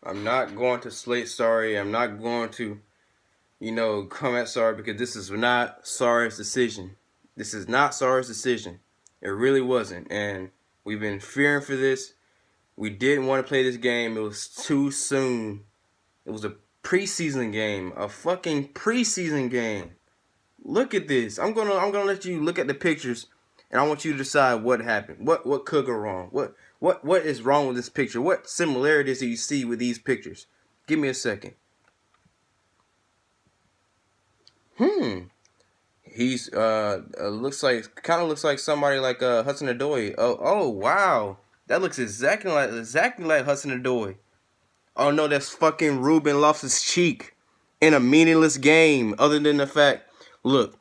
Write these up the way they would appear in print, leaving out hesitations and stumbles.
I'm not going to slate Sarri. I'm not going to, come at Sarri because this is not Sarri's decision. This is not Sarri's decision. It really wasn't. And we've been fearing for this. We didn't want to play this game. It was too soon. It was a preseason game. A fucking preseason game. Look at this. I'm gonna let you look at the pictures, and I want you to decide what happened. What could go wrong? What is wrong with this picture? What similarities do you see with these pictures? Give me a second. He's looks like somebody like Hudson Odoi. Oh wow. That looks exactly like Hudson Odoi. Oh no, that's fucking Ruben Loftus Cheek in a meaningless game. Other than the fact, look,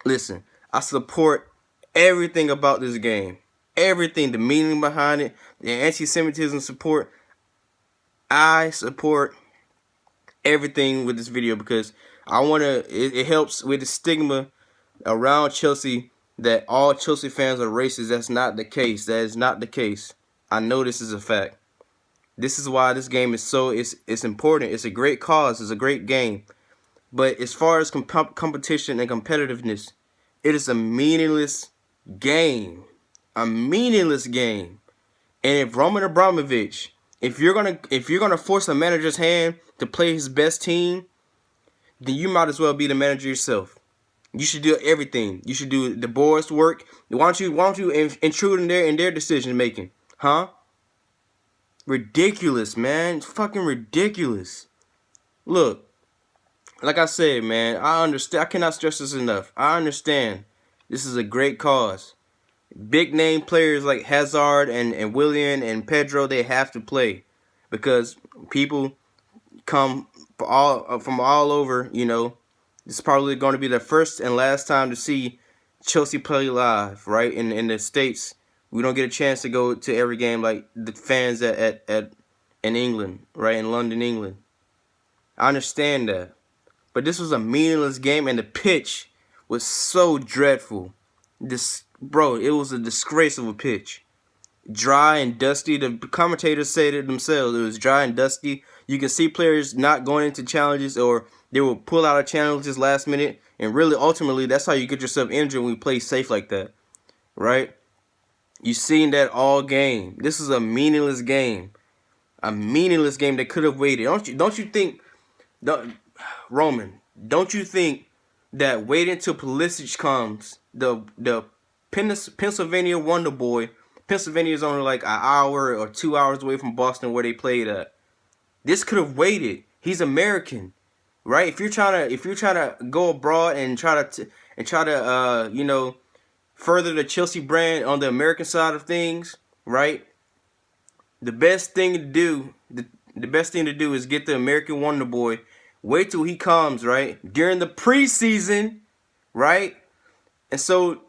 listen, I support everything about this game. Everything, the meaning behind it, the anti-Semitism support. I support everything with this video because it helps with the stigma around Chelsea that all Chelsea fans are racist. That's not the case. That is not the case. I know this is a fact. This is why this game is it's important. It's a great cause. It's a great game. But as far as competition and competitiveness, it is a meaningless game. A meaningless game. And if Roman Abramovich, if you're gonna force a manager's hand to play his best team, then you might as well be the manager yourself. You should do everything. You should do the board's work. Why don't you intrude in their decision making? Huh? Ridiculous, man. It's fucking ridiculous. Look, like I said, man, I understand. I cannot stress this enough. I understand. This is a great cause. Big name players like Hazard and Willian and Pedro, they have to play because people come from all over. This is probably going to be the first and last time to see Chelsea play live, right? In the States, we don't get a chance to go to every game like the fans in England, right? In London, England. I understand that. But this was a meaningless game, and the pitch was so dreadful. It was a disgrace of a pitch. Dry and dusty. The commentators said it themselves. It was dry and dusty. You can see players not going into challenges, or they will pull out of challenges last minute. And really, ultimately, that's how you get yourself injured when you play safe like that, right? You've seen that all game. This is a meaningless game. A meaningless game that could have waited. Don't you think, Roman, don't you think that waiting till Pulisic comes, the Pennsylvania Wonder Boy, Pennsylvania is only like an hour or 2 hours away from Boston where they played at. This could have waited. He's American, right? If you're trying to go abroad and try to further the Chelsea brand on the American side of things, right? The best thing to do is get the American Wonder Boy. Wait till he comes, right? During the preseason, right? And so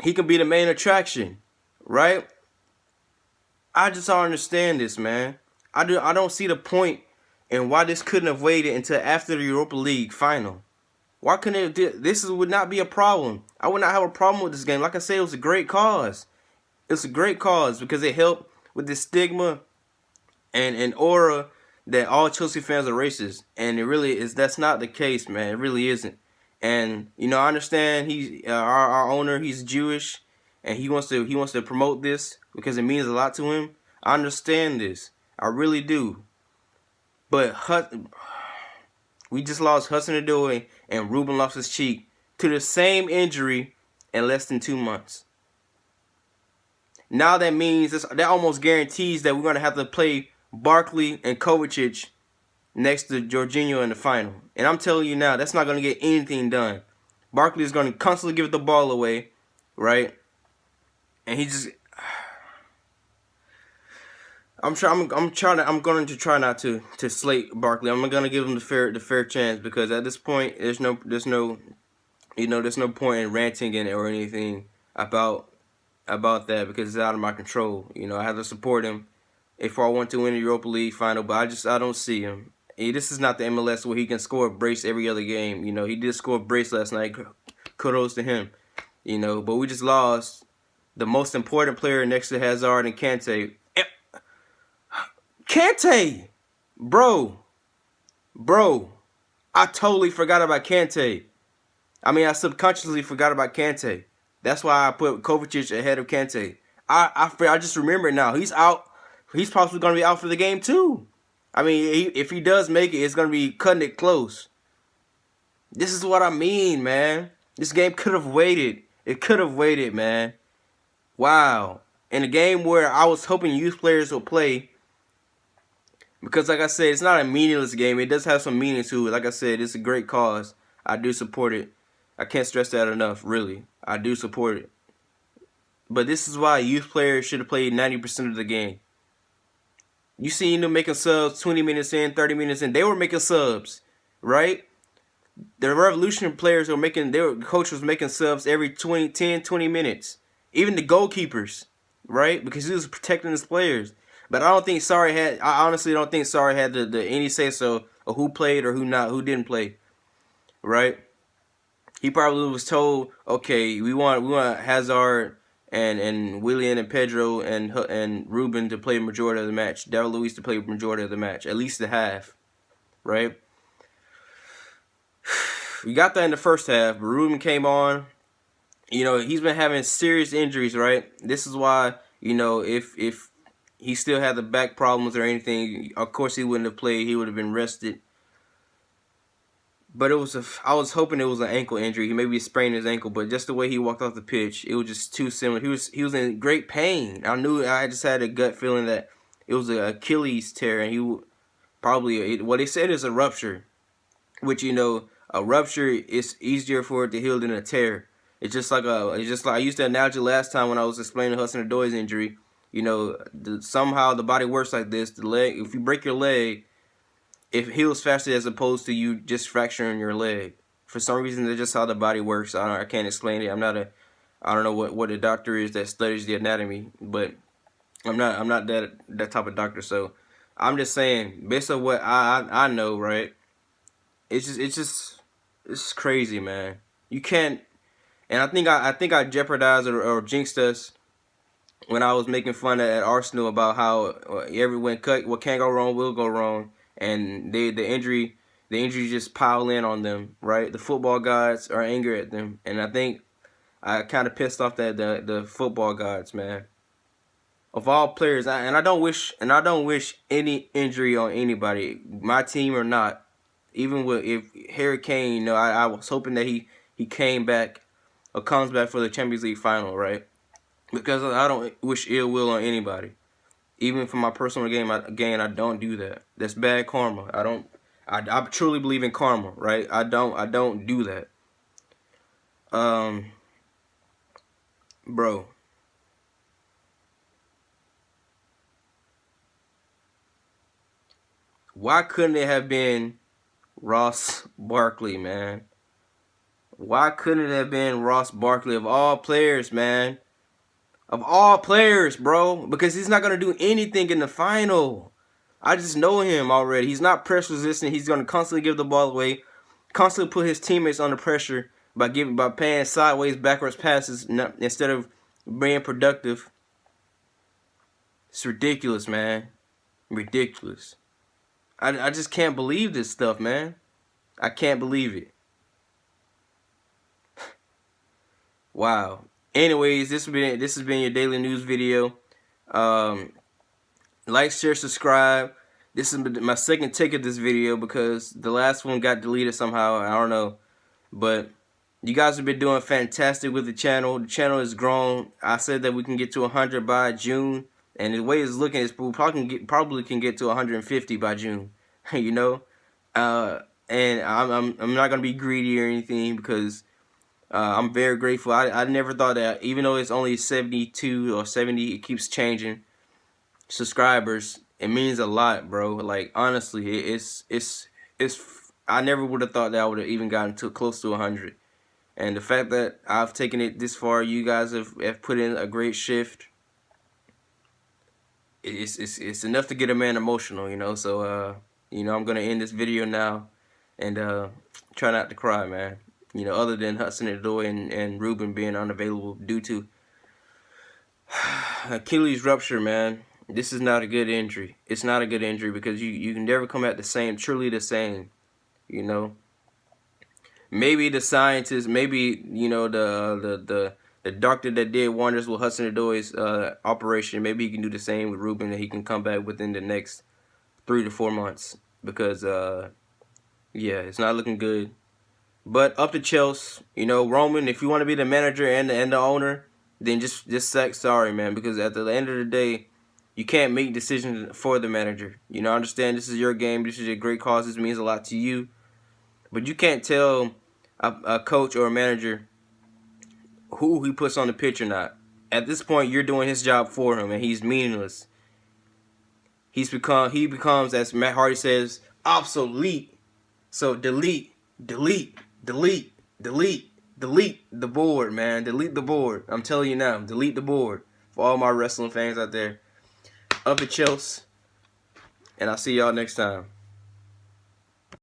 he can be the main attraction, right? I just don't understand this, man. I don't see the point in why this couldn't have waited until after the Europa League final. Why couldn't it? This would not be a problem. I would not have a problem with this game. Like I said, it was a great cause. It's a great cause because it helped with the stigma and aura that all Chelsea fans are racist. And it really is. That's not the case, man. It really isn't. And I understand he's our owner. He's Jewish, and he wants to promote this because it means a lot to him. I understand this. I really do. But we just lost Hudson Odoi and Ruben Loftus Cheek to the same injury in less than 2 months. Now that means that almost guarantees that we're going to have to play Barkley and Kovacic next to Jorginho in the final. And I'm telling you now, that's not going to get anything done. Barkley is going to constantly give the ball away, right? And I'm going to try not to slate Barkley. I'm going to give him the fair chance because at this point there's no point in ranting or anything about that because it's out of my control. I have to support him if I want to win the Europa League final, but I don't see him. This is not the MLS where he can score a brace every other game. He did score a brace last night. Kudos to him. But we just lost the most important player next to Hazard and Kante. Kante! Bro, bro, I totally forgot about Kante. I mean, I subconsciously forgot about Kante. That's why I put Kovacic ahead of Kante. I just remember now. He's out. He's possibly going to be out for the game too. I mean, if he does make it, it's going to be cutting it close. This is what I mean, man. This game could have waited. It could have waited, man. Wow. In a game where I was hoping youth players will play, because like I said, it's not a meaningless game. It does have some meaning to it. Like I said, it's a great cause. I do support it. I can't stress that enough, really. I do support it. But this is why youth players should have played 90% of the game. You seen them making subs 20 minutes in, 30 minutes in. They were making subs, right? The Revolution players were making, coach was making subs every 10, 20 minutes. Even the goalkeepers, right? Because he was protecting his players. But I honestly don't think Sarri had the any say so of who played or who didn't play, right? He probably was told, okay, we want Hazard and Willian and Pedro and Ruben to play the majority of the match. Daryl Luiz to play the majority of the match, at least the half, right? We got that in the first half, but Ruben came on. You know, he's been having serious injuries, right? This is why, you know, if he still had the back problems or anything, of course he wouldn't have played. He would have been rested. But I was hoping it was an ankle injury. He maybe sprained his ankle, but just the way he walked off the pitch, it was just too similar. He was in great pain. I just had a gut feeling that it was an Achilles tear, and he probably what they said is a rupture, which, you know, a rupture is easier for it to heal than a tear. It's just like I used the analogy last time when I was explaining Hudson Odoi's injury. You know, somehow the body works like this. The leg, if you break your leg, it heals faster as opposed to you just fracturing your leg. For some reason, that's just how the body works. I can't explain it. I don't know what a doctor is that studies the anatomy, but I'm not that type of doctor. So I'm just saying, based on what I know, right? It's crazy, man. You can't, and I think I jeopardized or jinxed us when I was making fun at Arsenal about how what can't go wrong will go wrong, and the injury just pile in on them, right? The football gods are angry at them, and I think I kind of pissed off the football gods, man. Of all players, I don't wish any injury on anybody, my team or not. Even if Harry Kane, you know, I was hoping that he came back or comes back for the Champions League final, right? Because I don't wish ill will on anybody. Even for my personal gain, I don't do that. That's bad karma. I truly believe in karma, right? I don't do that. Bro. Why couldn't it have been Ross Barkley, man? Why couldn't it have been Ross Barkley of all players, man? Of all players, bro. Because he's not going to do anything in the final. I just know him already. He's not press resistant. He's going to constantly give the ball away. Constantly put his teammates under pressure by paying sideways, backwards passes instead of being productive. It's ridiculous, man. Ridiculous. I just can't believe this stuff, man. I can't believe it. Wow. Anyways, this has been your daily news video. Like, share, subscribe. This is my second take of this video because the last one got deleted somehow. I don't know. But you guys have been doing fantastic with the channel. The channel has grown. I said that we can get to 100 by June. And the way it's looking, we probably can get to 150 by June. You know? And I'm not going to be greedy or anything because I'm very grateful. I never thought that, even though it's only 72 or 70, it keeps changing subscribers. It means a lot, bro. Like, honestly, it's I never would have thought that I would have even gotten to close to 100. And the fact that I've taken it this far, you guys have put in a great shift. It's enough to get a man emotional, you know. So you know, I'm gonna end this video now and try not to cry, man. You know, other than Hudson Odoi and Ruben being unavailable due to Achilles rupture, man. This is not a good injury. It's not a good injury because you can never come out the same, truly the same. You know, maybe the scientists, maybe the doctor that did wonders with Hudson Odoi's operation, maybe he can do the same with Ruben, and he can come back within the next 3 to 4 months because yeah, it's not looking good. But up to Chelsea, Roman. If you want to be the manager and the owner, then just say sorry, man. Because at the end of the day, you can't make decisions for the manager. I understand this is your game. This is a great cause. This means a lot to you. But you can't tell a coach or a manager who he puts on the pitch or not. At this point, you're doing his job for him, and he's meaningless. He becomes, as Matt Hardy says, obsolete. So delete the board, man. Delete the board. I'm telling you now, delete the board for all my wrestling fans out there. Up at Chelsea, and I'll see y'all next time.